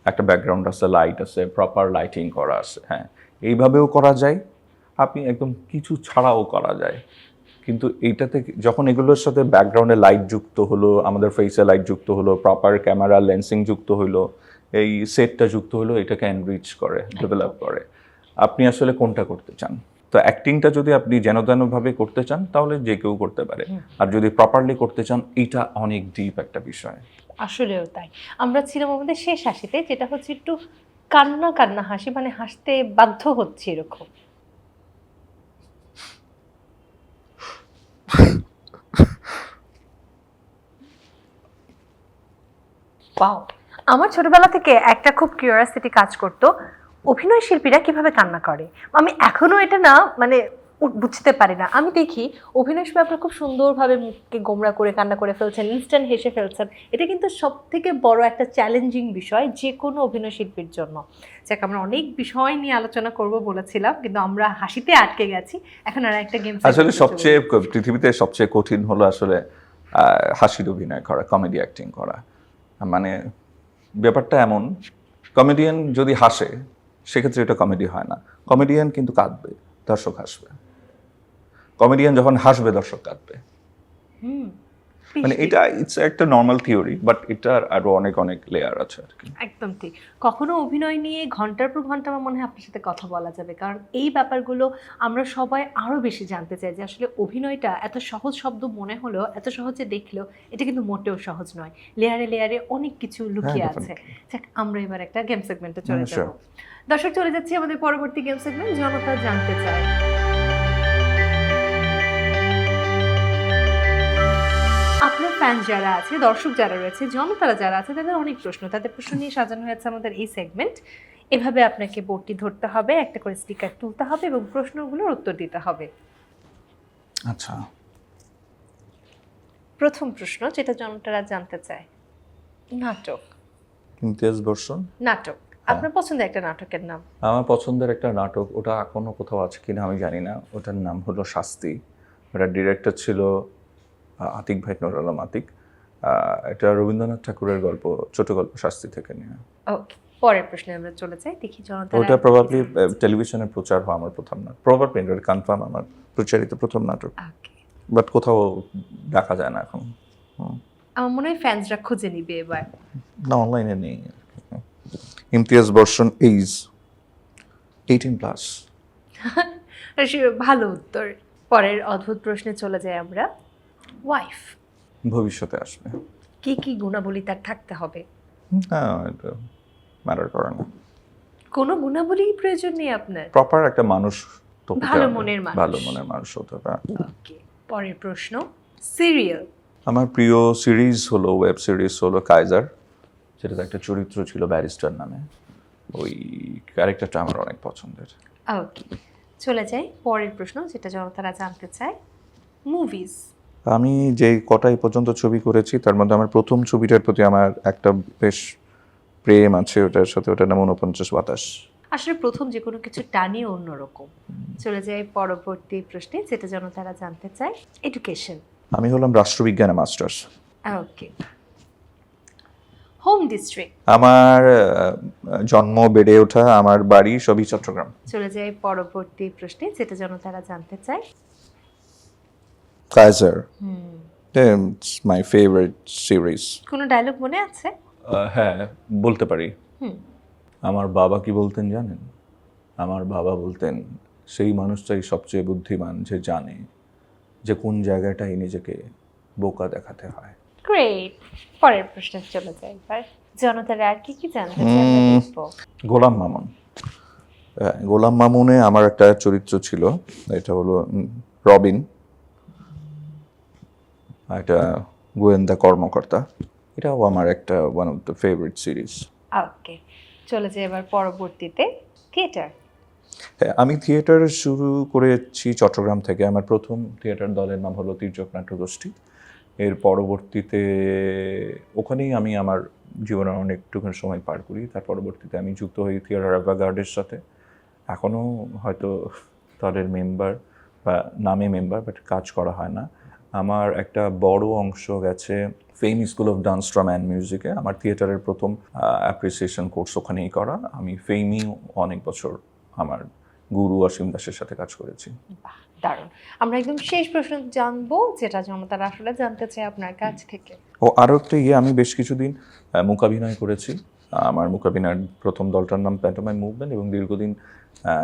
একটা ব্যাকগ্রাউন্ড আছে, লাইট আছে, প্রপার লাইটিং করা আছে। হ্যাঁ, এইভাবেও করা যায়, আপনি একদম কিছু ছাড়াও করা যায়, কিন্তু এইটাতে যখন এগুলোর সাথে ব্যাকগ্রাউন্ডে লাইট যুক্ত হলো, আমাদের ফেসে লাইট যুক্ত হলো, প্রপার ক্যামেরা লেন্সিং যুক্ত হলো, এই সেটটা যুক্ত হলো, এটাকে এনরিচ করে, ডেভেলপ করে। আপনি আসলে কোনটা করতে চান? তো অ্যাক্টিংটা যদি আপনি যেন তেনভাবে করতে চান তাহলে যে কেউ করতে পারে, আর যদি প্রপারলি করতে চান এটা অনেক ডিপ একটা বিষয়। আসলেও তাই। আমরা ছিলাম আমাদের শেষ হাসিতে, যেটা হচ্ছে একটু কান্না কান্না হাসি, মানে হাসতে বাধ্য হচ্ছে এরকম। ওয়াও, আমার ছোটবেলা থেকে একটা খুব কিউরিয়াসিটি কাজ করতো, অভিনয় শিল্পীরা কিভাবে কান্না করে। আমি এখনো এটা না মানে বুঝতে পারি না। আমি দেখি অভিনয় শিল্পী আপনারা খুব সুন্দরভাবে মুখকে গোমড়া করে কান্না করে ফেলছেন, ইনস্ট্যান্ট হেসে ফেলছেন। এটা কিন্তু সব থেকে বড় একটা চ্যালেঞ্জিং বিষয় যে কোনো অভিনয় শিল্পীর জন্য। যাক, আমরা অনেক বিষয় নিয়ে আলোচনা করব বলেছিলাম, কিন্তু আমরা হাসিতে আটকে গেছি। এখন আর একটা গেম আসলে সবচেয়ে পৃথিবীতে সবচেয়ে কঠিন হলো আসলে হাসির অভিনয় করা, কমেডি অ্যাক্টিং করা। মানে ব্যাপারটা এমন, কমেডিয়ান যদি হাসে সেক্ষেত্রে এটা কমেডি হয় না, কমেডিয়ান কিন্তু কাঁদবে, দর্শক হাসবে। কমেডিয়ান যখন হাসবে দর্শক কাঁদবে। মানে এটা ইটস একটা নর্মাল থিওরি, বাট এটার আরো অনেক অনেক লেয়ার আছে আর কি। একদম ঠিক। কখনো অভিনয় নিয়ে ঘন্টার পর ঘন্টা আমার মনে হয় আপনার সাথে কথা বলা যাবে, কারণ এই ব্যাপারগুলো আমরা সবাই আরো বেশি জানতে চাই যে আসলে অভিনয়টা এত সহজ শব্দ মনে হলেও, এত সহজে দেখলেও এটা কিন্তু মোটেও সহজ নয়। লেয়ারে লেয়ারে অনেক কিছু লুকিয়ে আছে। যাক, আমরা এবার একটা গেম সেগমেন্টে চলে যাব। দর্শক, চলে যাচ্ছি আমাদের পরবর্তী গেম সেগমেন্ট, জনতা জানতে চায়। আপনার ফ্যান যারা আছে, দর্শক যারা রয়েছে, জনতারা যারা আছে, তাদের অনেক প্রশ্ন, তাদের প্রশ্ন নিয়ে সাজানো হয়েছে আমাদের এই সেগমেন্ট। এভাবে আপনাকে বোর্ডটি ধরতে হবে, একটা করে স্টিকার তুলতে হবে এবং প্রশ্নগুলোর উত্তর দিতে হবে। আচ্ছা, প্রথম প্রশ্ন যেটা জনতারা জানতে চায়, নাটক। ইমতিয়াজ বর্ষণ। নাটক, আপনার পছন্দের একটা নাটকের নাম? আমার পছন্দের একটা নাটক, ওটা এখনো কোথাও আছে কিনা আমি জানি না, ওটার নাম হলো শাস্তি। ওটার ডিরেক্টর ছিল আতিক ভাই, নুর আলম আতিক। এটা রবীন্দ্রনাথ ঠাকুরের গল্প, ছোট গল্প শাস্তি থেকে নিয়ে। ওকে, পরের প্রশ্নে আমরা চলে যাই, দেখি জনতারা। ওটা প্রবাবলি টেলিভিশনে প্রচার হওয়া আমার প্রথম নাটক, প্রবাবলি কনফার্ম আমার প্রচারিত প্রথম নাটক, ওকে, বাট কোথাও দেখা যায় না এখন। আমার মনে হয় ফ্যান্সরা খুঁজে নিবে এবার। না, অনলাইনে নেই। ইমতিয়াজ বর্ষণ, এইজ 18+। ভালো উত্তর। পরের অদ্ভুত প্রশ্নে চলে যাই আমরা। ওয়াইফ ভবিষ্যতে আসবে। কি কি গুণাবলী তার থাকতে হবে? হ্যাঁ, এটা ম্যাটার করে না। কোনো গুণাবলী প্রয়োজন নেই আপনার? প্রপার একটা মানুষ তো হতে ভালো হবে। মনের মানুষ। ভালো মনের মানুষ হতে হবে। ওকে, পরের প্রশ্ন, সিরিয়াল। আমার প্রিয় সিরিজ হলো, ওয়েব সিরিজ হলো কাইজার, যেটাতে একটা চরিত্র ছিল ব্যারিস্টার নামে। ওই ক্যারেক্টারটা আমার অনেক পছন্দের। ওকে, চলে যাই পরের প্রশ্ন যেটা জনতারা জানতে চায়, মুভিজ। আমি যেই কটাই পর্যন্ত ছবি করেছি তার মধ্যে আমার প্রথম ছবিটার প্রতি আমার একটা বেশ প্রেম আছে, ওটার সাথে, ওটার নাম 49 বাতাস। আসলে প্রথম যে কোনো কিছু টানই অন্যরকম। চলে যাই পরবর্তী প্রশ্নে যেটা জনতারা জানতে চায়, এডুকেশন। আমি হলাম রাষ্ট্রবিজ্ঞানে মাস্টার্স। ওকে, হোম ডিস্ট্রিক্ট। আমার জন্ম, বেড়ে ওঠা, আমার বাড়ি সবই চট্টগ্রাম। চলে যাই পরবর্তী প্রশ্নে যেটা জনতারা জানতে চায়, Kaiser, it's my favourite series. কোনো ডায়লগ মনে আছে? হ্যাঁ, বলতে পারি। আমার বাবা কি বলতেন জানেন? আমার বাবা বলতেন, সেই মানুষটাই সবচেয়ে বুদ্ধিমান যে জানে যে কোন জায়গাটায় নিজেকে বোকা দেখাতে হয়। গ্রেট। পরের প্রশ্নে চলে যাই এবার, জনতারা আর কি কি জানতে চায় আমরা দেখবো। গোলাম মামুন। গোলাম মামুনে আমার একটা চরিত্র ছিল, এটা হলো রবিন, একটা গোয়েন্দা কর্মকর্তা। এটাও আমার একটা one of the favourite series. Okay, চলে যাই এবার পরবর্তীতে, থিয়েটার। হ্যাঁ, আমি থিয়েটার শুরু করেছি চট্টগ্রাম থেকে। আমার প্রথম থিয়েটার দলের নাম হলো তির্যক নাট্যগোষ্ঠী। এর পরবর্তীতে ওখানেই আমি আমার জীবনের অনেকটুখানি সময় পার করি। তার পরবর্তীতে আমি যুক্ত হই থিয়েটার অ্যাভাগার্ডের সাথে। এখনও হয়তো তাদের মেম্বার বা নামে মেম্বার, বাট কাজ করা হয় না। আমার একটা বড় অংশ গেছে fame school of dance, drama and মিউজিকে। আমার থিয়েটারের প্রথম অ্যাপ্রিসিয়েশন কোর্স ওখানেই করা। আমি ফেমই অনেক বছর আমার গুরু অসীম দাসের সাথে কাজ করেছি। বাহ, দারুণ। আমরা একদম শেষ প্রশ্ন জানবো, যেটা জনতারা আসলে জানতে চায় আপনার কাছ থেকে। ও আরও একটা আমি বেশ কিছুদিন মূকাভিনয় করেছি। আমার মূকাভিনয়ের প্রথম দলটার নাম প্যান্টোমাইম মুভমেন্ট, এবং দীর্ঘদিন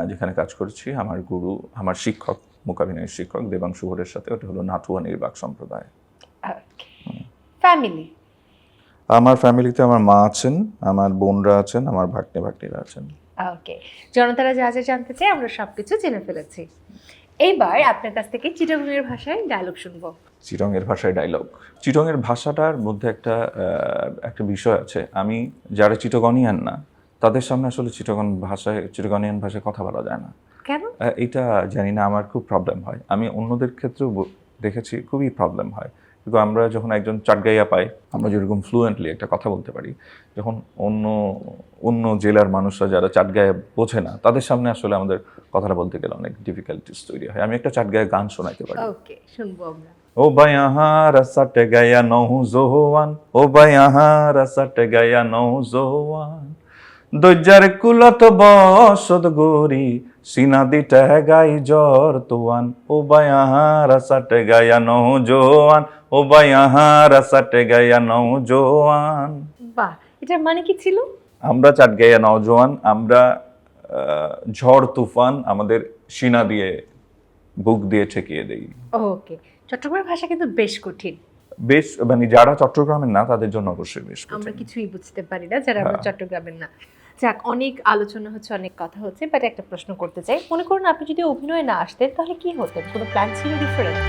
যেখানে কাজ করেছি আমার গুরু, আমার শিক্ষক, মূকাভিনয়ের শিক্ষক দেবাংশু ঘোরের সাথে, ওটা হলো নাটুয়া নির্বাক সম্প্রদায়। ফ্যামিলি। আমার ফ্যামিলিতে আমার মা আছেন, আমার বোনরা আছেন, আমার ভাগ্নেরা আছেন। ওকে, জনতারা যা যা জানতে চায় আমরা সবকিছু জেনে ফেলেছি। এইবার আপনার কাছ থেকে চিটাগংয়ের ভাষায় ডায়লগ শুনবো। চিটংয়ের ভাষায় ডায়লগ। চিটংয়ের ভাষাটার মধ্যে একটা বিষয় আছে। আমি যারা চিটাগনিয়ান না তাদের সামনে আসলে চিটাগনিয়ান ভাষায় কথা বলা যায় না। কেন? এটা জানি না, আমার খুব প্রবলেম হয়। আমি অন্যদের ক্ষেত্রেও দেখেছি খুবই প্রবলেম হয়, কিন্তু আমরা যখন একজন চাটগাইয়া পাই, আমরা যেরকম ফ্লুয়েন্টলি একটা কথা বলতে পারি, যখন অন্য জেলার মানুষরা যারা চাটগাইয়া বোঝে না তাদের সামনে আসলে আমাদের কথাটা বলতে গেলে অনেক ডিফিকাল্টিস তৈরি হয়। আমি একটা চাটগাইয়া গান শোনাইতে পারি। ওকে, শুনবো আমরা। ओ भाई यहाँ रसट गया नौजवान, ओ भाई यहाँ रसट गया नौजवान, দৈজার কুলত বসত গরি সিনা দিতে গাই জ্বর তোয়ান, ও ভাই यहाँ रसट गया नौजवान, ও ভাই यहाँ रसट गया नौजवान। বাহ, এটার মানে কি ছিল? আমরা চাটগাইয়া নওজোয়ান, আমরা ঝড় তুফান আমাদের সিনা দিয়ে বুক দিয়ে ঠেকিয়ে দেই। ওকে, চট্টগ্রামের ভাষা কিন্তু বেশ কঠিন। বেশ, মানে যারা চট্টগ্রামের না তাদের জন্য অবশ্যই বেশ কঠিন। আমরা কিছুই বুঝতে পারি না যারা আমরা চট্টগ্রামের না। যাক, অনেক আলোচনা হচ্ছে, অনেক কথা হচ্ছে, বাট একটা প্রশ্ন করতে চাই। মনে করুন আপনি যদি অভিনয় না আসতেন তাহলে কি হতেন? কোনো প্ল্যান ছিল ডিফারেন্ট?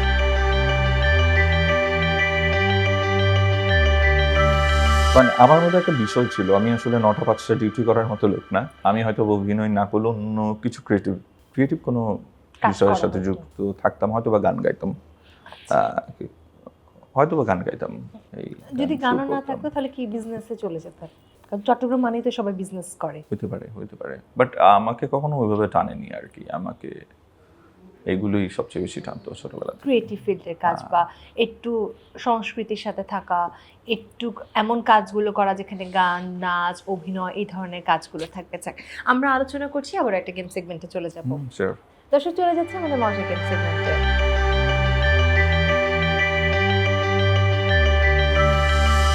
মানে আমার মধ্যে একটা বিষয় ছিল, আমি আসলে 9টা 5টা ডিউটি করার মতো লোক না। আমি হয়তো অভিনয় না করলেও অন্য কিছু ক্রিয়েটিভ কোনো বিষয়ের সাথে যুক্ত থাকতাম, হয়তো বা গান গাইতাম, এই যদি গান না থাকতো তাহলে কি বিজনেসে চলে যেতেন? কারণ চট্টগ্রাম মানেই তো সবাই বিজনেস করে। হতে পারে, বাট আমাকে কখনো ওইভাবে টানেনি আর কি। আমাকে এগুলোই সবচেয়ে বেশি টানতো ছোটবেলা থেকে। ক্রিয়েটিভ ফিল্ডের কাজ বা একটু সংস্কৃতির সাথে থাকা, একটু এমন কাজগুলো করা যেখানে গান, নাচ, অভিনয় এই ধরনের কাজগুলো থাকতে চায়। আমরা আলোচনা করছি, আবার একটা গেম সেগমেন্টে চলে যাব। Sure. দর্শক, চলে যাচ্ছে আমাদের মজার গেম সেগমেন্টে।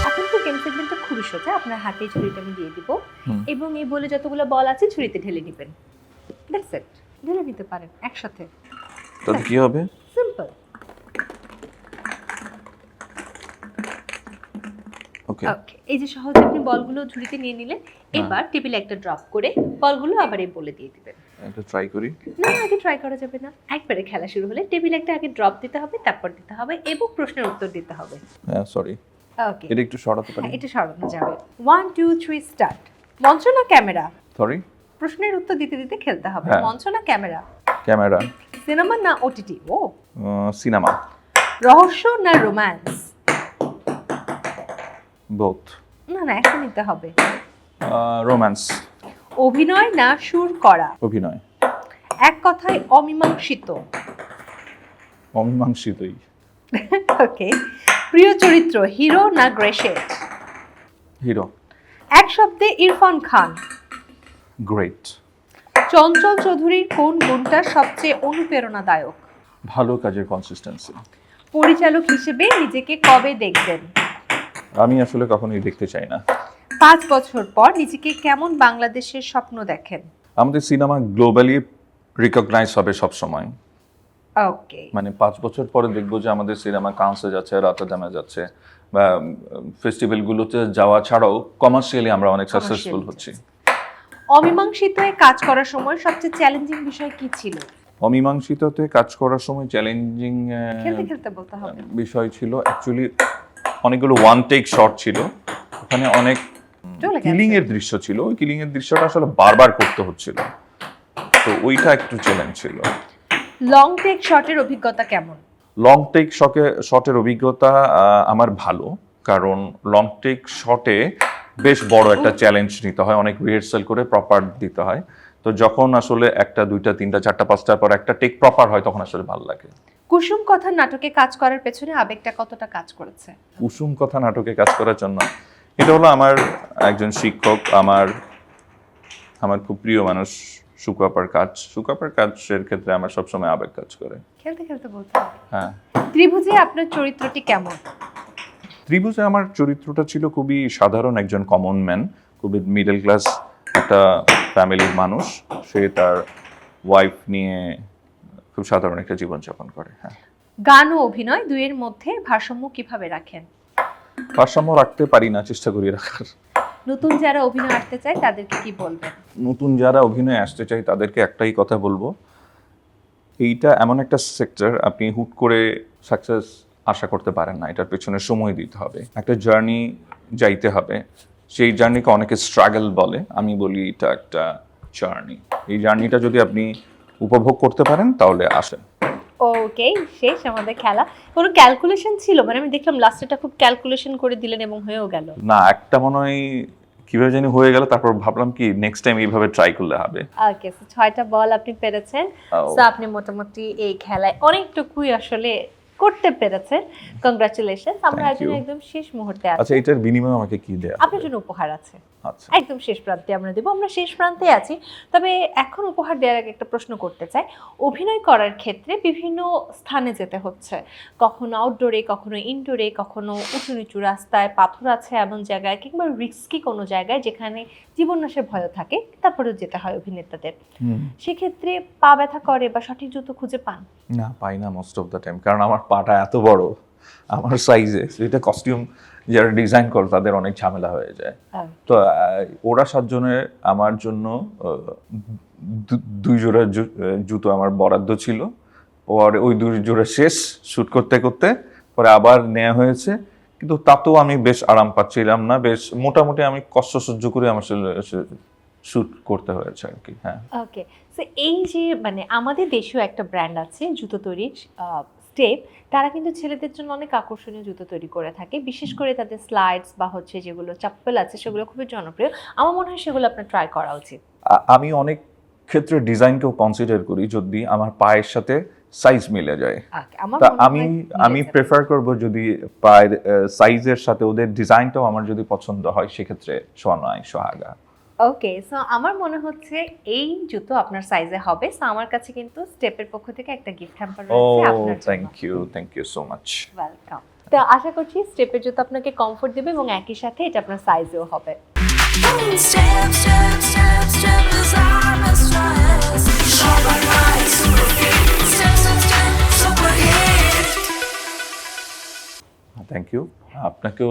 এখন তো গেম সেগমেন্টটা খুবই সোজা। আপনার হাতে ছুরিটা আমি দিয়ে দিব, এবং এই বলে যতগুলো বল আছে ছুরিতে ঢেলে দিবেন। That's it. ঢেলে নিতে পারেন একসাথে। তাহলে কি হবে? সিম্পল। ওকে, এই যে সহজে আপনি বলগুলো ঝুড়িতে নিয়ে নিলেন, এবার টেবিলে একটা ড্রপ করে বলগুলো আবার এই বলে দিয়ে দিবেন। একটা ট্রাই করি। না, আগে ট্রাই করা যাবে না। একবারে খেলা শুরু হলে টেবিলে একটা আগে ড্রপ দিতে হবে, তারপর দিতে হবে এবং প্রশ্নের উত্তর দিতে হবে। হ্যাঁ, সরি, ওকে, এটা একটু সরাতে পারি? এটা সরানো যাবে। 1 2 3 স্টার্ট। মঞ্চ না ক্যামেরা? সরি, প্রশ্নের উত্তর দিতে দিতে খেলতে হবে। হ্যাঁ। মঞ্চ না ক্যামেরা? ক্যামেরা। সিনেমা না ওটিটি? ও, সিনেমা। রহস্য না রোম্যান্স? বোথ। না, একটা নিতে হবে। রোম্যান্স। অভিনয় না সুর করা? অভিনয়। এক কথায় অমীমাংসিত? অমীমাংসিতই। ওকে, প্রিয় চরিত্র হিরো না গ্রেশেট? হিরো। এক শব্দে ইরফান খান? গ্রেট। চঞ্চল চৌধুরীর কোন গুণটা সবচেয়ে অনুপ্রেরণাদায়ক? ভালো কাজের কনসিস্টেন্সি। পরিচালক হিসেবে নিজেকে কবে দেখবেন? আমি আসলে কখনোই দেখতে চাই না। 5 বছর পর নিজেকে কেমন বাংলাদেশের স্বপ্ন দেখেন? আমাদের সিনেমা গ্লোবালি রিকগনাইজ হবে সব সময়। ওকে, মানে 5 বছর পরে দেখবো যে আমাদের সিনেমা কাউন্সে যাচ্ছে, রটারডামে যাচ্ছে, বা ফেস্টিভ্যালগুলোতে যাওয়া ছাড়াও কমার্শিয়ালি আমরা অনেক সাকসেসফুল হচ্ছি। অমীমাংসিত হয়ে কাজ করার সময় সবচেয়ে চ্যালেঞ্জিং বিষয় কি ছিল? অমীমাংসিততে কাজ করার সময় চ্যালেঞ্জিং খেলতে খেলতে বলতে হবে। বিষয় ছিল অ্যাকচুয়ালি অনেকগুলো ওয়ান টেক শট ছিল, ওখানে অনেক কিলিং এর দৃশ্য ছিল। ওই কিলিং এর দৃশ্যটা আসলে বারবার করতে হচ্ছিল, তো ওইটা একটু চ্যালেঞ্জ ছিল। লং টেক শটের অভিজ্ঞতা কেমন? লং টেক শটের অভিজ্ঞতা আমার ভালো, কারণ লং টেক শটে বেশ বড় একটা চ্যালেঞ্জ নিতে হয়, অনেক রিহার্সাল করে প্রপার দিতে হয়। তো যখন আসলে 1টা 2টা 3টা 4টা 5টার পর একটা টেক প্রপার হয় তখন আসলে ভালো লাগে। কুসুম কথা নাটকে কাজ করার পেছনে আবেগটা কতটা কাজ করেছে? কুসুম কথা নাটকে কাজ করার জন্য এটা হলো আমার একজন শিক্ষক, আমার খুব প্রিয় মানুষ সুকাপার কাজের ক্ষেত্রে আমার সবসময় আবেগ কাজ করে। খেলতে খেলতে বলতে হবে। হ্যাঁ, ত্রিভুজে আপনার চরিত্রটি কেমন? ত্রিভুজে আমার চরিত্রটা ছিল খুবই সাধারণ একজন কমন ম্যান, খুবই মিডল ক্লাস একটা ফ্যামিলির মানুষ। সে তার ওয়াইফ নিয়ে খুব সাধারণ একটা জীবনযাপন করে। হ্যাঁ, গান ও অভিনয় দুইয়ের মধ্যে ভারসাম্য কিভাবে রাখেন? ভারসাম্য রাখতে পারি না, চেষ্টা করি রাখার। নতুন যারা অভিনয় আসতে চায় তাদেরকে কি বলবেন? নতুন যারা অভিনয়ে আসতে চাই তাদেরকে একটাই কথা বলবো, এইটা এমন একটা সেক্টর, আপনি হুট করে সাকসেস আশা করতে পারেন না, এটার পেছনে সময় দিতে হবে, একটা জার্নি যাইতে হবে। সেই জার্নিকে অনেকে স্ট্রাগল বলে, আমি বলি এটা একটা জার্নি। এই জার্নিটা যদি আপনি উপভোগ করতে পারেন তাহলে আসেন। ওকে, শেষ আমাদের খেলা। কোনো ক্যালকুলেশন ছিল? মানে আমি দেখলাম লাস্টেটা খুব ক্যালকুলেশন করে দিলেন এবং হয়েও গেল। না, একটা মনে হয় কিভাবে জানি হয়ে গেল, তারপর ভাবলাম কি নেক্সট টাইম এইভাবে ট্রাই করলে হবে। ওকে, সো 6টা বল আপনি পেরেছেন। Oh. সো আপনি মোটামুটি এই খেলায় অনেকটুকুই আসলে করতে পেরেছেন। কংগ্রাচুলেশন। আমরা Thank you. একদম শেষ মুহূর্তে আছি। আচ্ছা, এটার বিনিময়ে আমাকে কি দেয়া হবে? আপনার জন্য উপহার আছে। আচ্ছা, একদম শেষ প্রান্তে আমরা দেবো, আমরা শেষ প্রান্তে আছি। তবে এখন উপহার দেওয়ার আগে একটা প্রশ্ন করতে চাই। অভিনয় করার ক্ষেত্রে বিভিন্ন স্থানে যেতে হচ্ছে, কখনো আউটডোরে, কখনো ইনডোরে, কখনো উঁচু নিচু রাস্তায়, পাথর আছে এমন জায়গায়, কিংবা রিস্কি কোনো জায়গায় যেখানে জীবননাশের ভয় থাকে, তারপরেও যেতে হয় অভিনেতাদের। সেক্ষেত্রে পা ব্যথা করে বা সঠিক জুতো খুঁজে পান? না, পাই না মোস্ট অফ দ্য টাইম, কারণ আমার পাটা এত বড়, আমার সাইজে, এটা কস্টিউম যারা ডিজাইন করে তাদের অনেক ঝামেলা হয়ে যায়। তো ওরা 7 জনের আমার জন্য 2 জোড়া জুতো আমার বরাদ্দ ছিল, পরে ওই 2 জোড়া শেষ শ্যুট করতে করতে, পরে আবার নেওয়া হয়েছে, কিন্তু তাতেও আমি বেশ আরাম পাচ্ছিলাম না, বেশ মোটামুটি আমি কষ্ট সহ্য করে আমার শ্যুট করতে হয়েছে আর কি। হ্যাঁ, ওকে, সো এই যে মানে আমাদের দেশীয় একটা ব্র্যান্ড আছে জুতো তৈরির, স্টেপ, তারা কিন্তু ছেলেদের জন্য অনেক আকর্ষণীয় জুতো তৈরি করে থাকে, বিশেষ করে তাদের স্লাইডস বা হচ্ছে যেগুলো চাপ্পল আছে সেগুলো খুবই জনপ্রিয়। আমার মনে হয় সেগুলো আপনার ট্রাই করা উচিত। আমি অনেক ক্ষেত্রে ডিজাইনকেও কনসিডার করি যদি আমার পায়ের সাথে সাইজ মিলে যায়। Okay, আমার তা মনে হয় আমি মিলে যাবে। প্রেফার করব যদি পায়ের সাইজের সাথে ওদের ডিজাইনটাও আমার যদি পছন্দ হয়, সেক্ষেত্রে সোনাই সোহাগা। ওকে, সো আমার মনে হচ্ছে এই জুতো আপনার সাইজে হবে। সো আমার কাছে কিন্তু স্টেপের পক্ষ থেকে একটা গিফট হ্যাম্পার ও, রয়েছে আপনার জন্য। Thank you so much. Welcome. তো আশা করছি স্টেপের জুতো আপনাকে কমফোর্ট দেবে এবং একই সাথে এটা আপনার সাইজেও হবে। Step, step, step, step is I'm a stress. Shabba right, super fit. Step, step, step, super hit. Thank you, আপনাকেও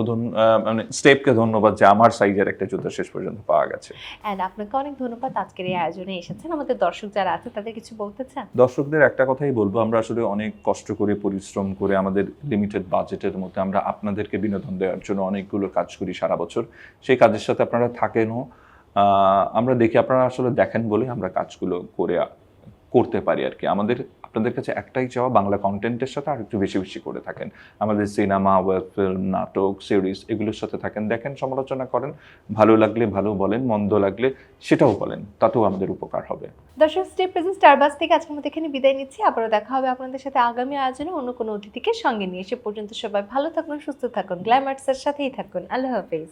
মানে স্টেপকে ধন্যবাদ যে আমার সাইজের একটা জুতো শেষ পর্যন্ত পাওয়া গেছে। অ্যান্ড আপনাকে অনেক ধন্যবাদ আজকের এই আয়োজনে এসেছেন। আমাদের দর্শক যারা আছে তাদের কিছু বলতে চান? দর্শকদের একটা কথাই বলবো, আমরা আসলে অনেক কষ্ট করে পরিশ্রম করে আমাদের লিমিটেড বাজেটের মধ্যে আমরা আপনাদেরকে বিনোদন দেওয়ার জন্য অনেকগুলো কাজ করি সারা বছর। সেই কাজের সাথে আপনারা থাকেনও, আমরা দেখি আপনারা আসলে দেখেন বলে আমরা কাজগুলো করতে পারি আর কি। আপনাদের কাছে একটাই চাওয়া, বাংলা কন্টেন্টের সাথে আর একটু বেশি বেশি করে থাকেন, আমাদের সিনেমা, ওয়েব ফিল্ম, নাটক, সিরিজ এগুলোর সাথে থাকেন, দেখেন, সমালোচনা করেন, ভালো লাগলে ভালো বলেন, মন্দ লাগলে সেটাও বলেন, তাতেও আমাদের উপকার হবে। দর্শক, স্টেপ প্রেজেন্ট স্টারবাস থেকে আজকের মতো এখানে বিদায় নিচ্ছি। আবারও দেখা হবে আপনাদের সাথে আগামী আয়োজনে অন্য কোনো অতিথিকে সঙ্গে নিয়ে। সে পর্যন্ত সবাই ভালো থাকুন, সুস্থ থাকুন, গ্ল্যামার্সের সাথেই থাকুন। আল্লাহ হাফেজ।